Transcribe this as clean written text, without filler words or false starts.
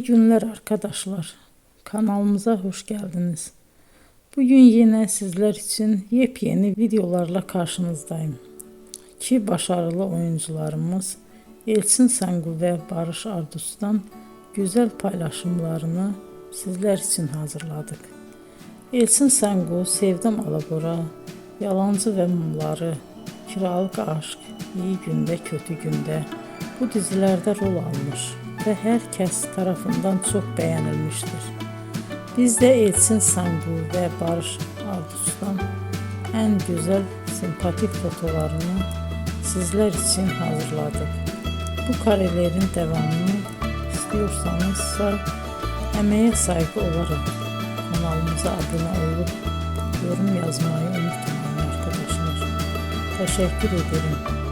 İyi günler arkadaşlar. Kanalımıza hoş geldiniz. Bugün yine sizler için yepyeni videolarla karşınızdayım. İki başarılı oyuncularımız Elçin Sangu ve Barış Ardus'tan güzel paylaşımlarını sizler için hazırladık. Elçin Sangu, Sevdim Alabora, Yalancı ve Mumları, Kiralık Aşk, İyi Günde Kötü Günde bu dizilerde rol almış ve herkes tarafından çok beğenilmiştir. Biz de Elçin Sangu ve Barış Ardus'tan en güzel sempatik fotolarını sizler için hazırladık. Bu karelerin devamını istiyorsanızsa emeğe saygı olarak kanalımıza abone olup yorum yazmayı unutmayın arkadaşlar. Teşekkür ederim.